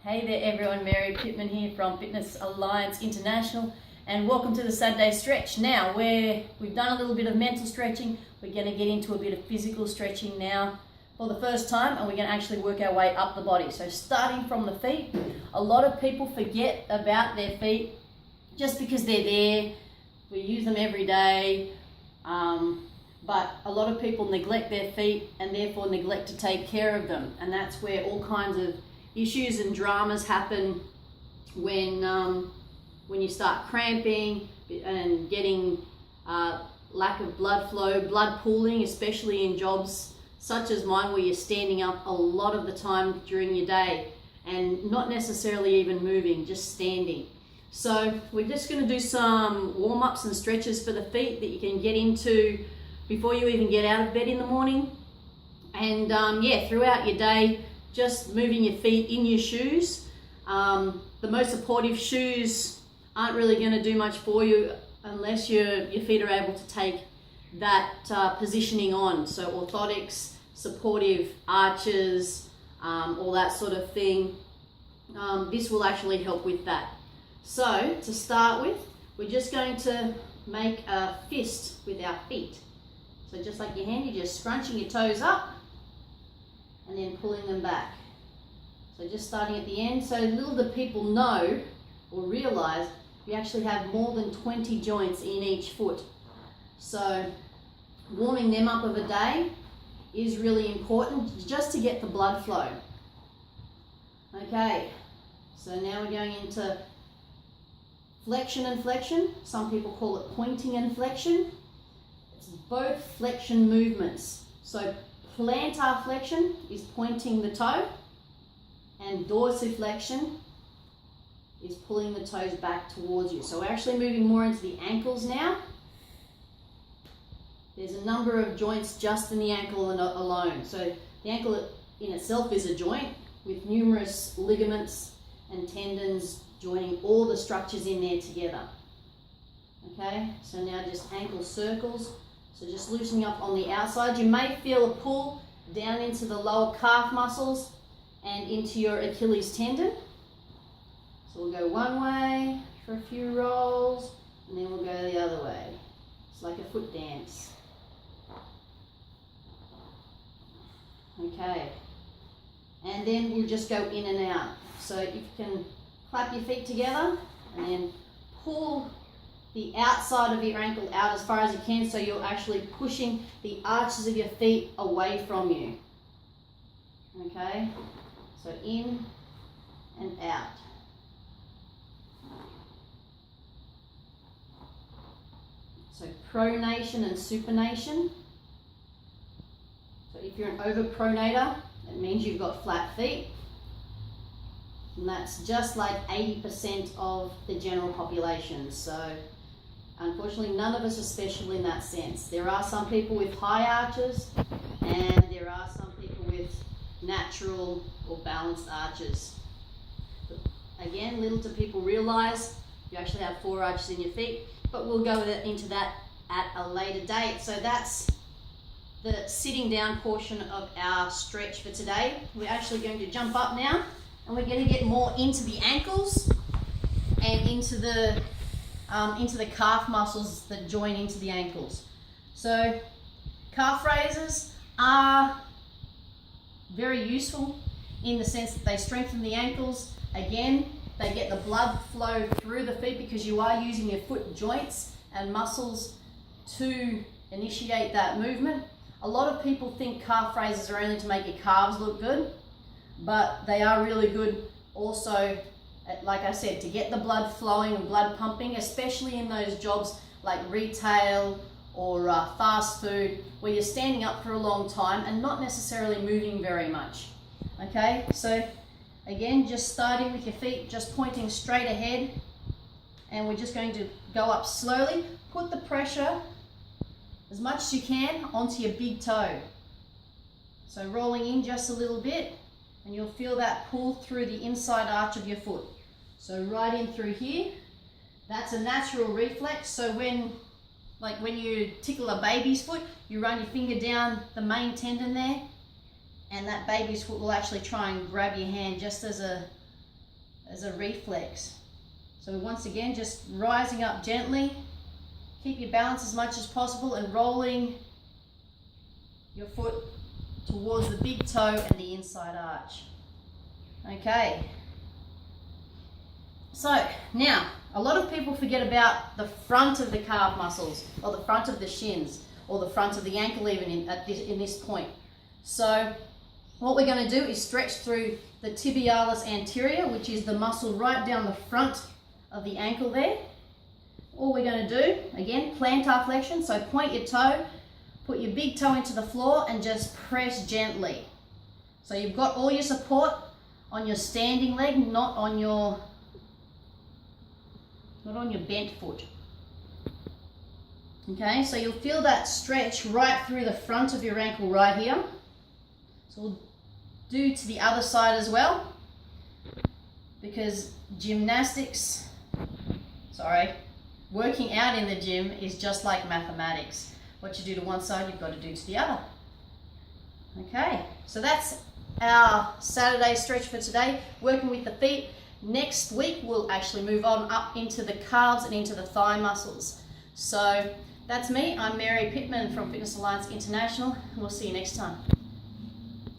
Hey there everyone, Mary Pittman here from Fitness Alliance International, and welcome to the Saturday stretch. Now we've done a little bit of mental stretching, we're going to get into a bit of physical stretching now for the first time, and we're going to actually work our way up the body. So starting from the feet, a lot of people forget about their feet just because they're there. We use them every day, but a lot of people neglect their feet and therefore neglect to take care of them, and that's where all kinds of issues and dramas happen when you start cramping and getting lack of blood flow, blood pooling, especially in jobs such as mine where you're standing up a lot of the time during your day and not necessarily even moving, just standing. So we're just going to do some warm-ups and stretches for the feet that you can get into before you even get out of bed in the morning, and throughout your day, just moving your feet in your shoes. The most supportive shoes aren't really going to do much for you unless your feet are able to take that positioning on. So orthotics, supportive arches, all that sort of thing. This will actually help with that. So to start with, we're just going to make a fist with our feet. So just like your hand, you're just scrunching your toes up and then pulling them back. So just starting at the end. So little do people know or realize you actually have more than 20 joints in each foot. So warming them up of a day is really important just to get the blood flow. Okay, so now we're going into flexion and flexion. Some people call it pointing and flexion. It's both flexion movements. So plantar flexion is pointing the toe, and dorsiflexion is pulling the toes back towards you. So we're actually moving more into the ankles now. There's a number of joints just in the ankle alone. So the ankle in itself is a joint with numerous ligaments and tendons joining all the structures in there together. Okay, so now just ankle circles. So just loosening up on the outside. You may feel a pull down into the lower calf muscles and into your Achilles tendon. So we'll go one way for a few rolls, and then we'll go the other way. It's like a foot dance. Okay, and then we'll just go in and out. So if you can clap your feet together and then pull the outside of your ankle out as far as you can, so you're actually pushing the arches of your feet away from you. Okay, so in and out. So pronation and supination. So if you're an overpronator, it means you've got flat feet. And that's just like 80% of the general population. So unfortunately, none of us are special in that sense. There are some people with high arches, and there are some people with natural or balanced arches. But again, little do people realize you actually have 4 arches in your feet, but we'll go into that at a later date. So that's the sitting down portion of our stretch for today. We're actually going to jump up now, and we're going to get more into the ankles and into the calf muscles that join into the ankles. So calf raises are very useful in the sense that they strengthen the ankles. Again, they get the blood flow through the feet because you are using your foot joints and muscles to initiate that movement. A lot of people think calf raises are only to make your calves look good, but they are really good also, like I said, to get the blood flowing and blood pumping, especially in those jobs like retail or fast food, where you're standing up for a long time and not necessarily moving very much. Okay, so again, just starting with your feet, just pointing straight ahead, and we're just going to go up slowly. Put the pressure as much as you can onto your big toe. So rolling in just a little bit, and you'll feel that pull through the inside arch of your foot. So right in through here. That's a natural reflex. So when you tickle a baby's foot, you run your finger down the main tendon there, and that baby's foot will actually try and grab your hand just as a as a reflex. So once again, just rising up gently. Keep your balance as much as possible and rolling your foot towards the big toe and the inside arch. Okay. So now, a lot of people forget about the front of the calf muscles, or the front of the shins, or the front of the ankle even in this point. So what we're going to do is stretch through the tibialis anterior, which is the muscle right down the front of the ankle there. All we're going to do, again, plantar flexion, so point your toe, put your big toe into the floor and just press gently. So you've got all your support on your standing leg, not on your bent foot. Okay, so you'll feel that stretch right through the front of your ankle right here. So we'll do to the other side as well, because working out in the gym is just like mathematics. What you do to one side, you've got to do to the other. Okay, so that's our Saturday stretch for today, working with the feet. Next week, we'll actually move on up into the calves and into the thigh muscles. So that's me. I'm Mary Pittman from Fitness Alliance International. We'll see you next time.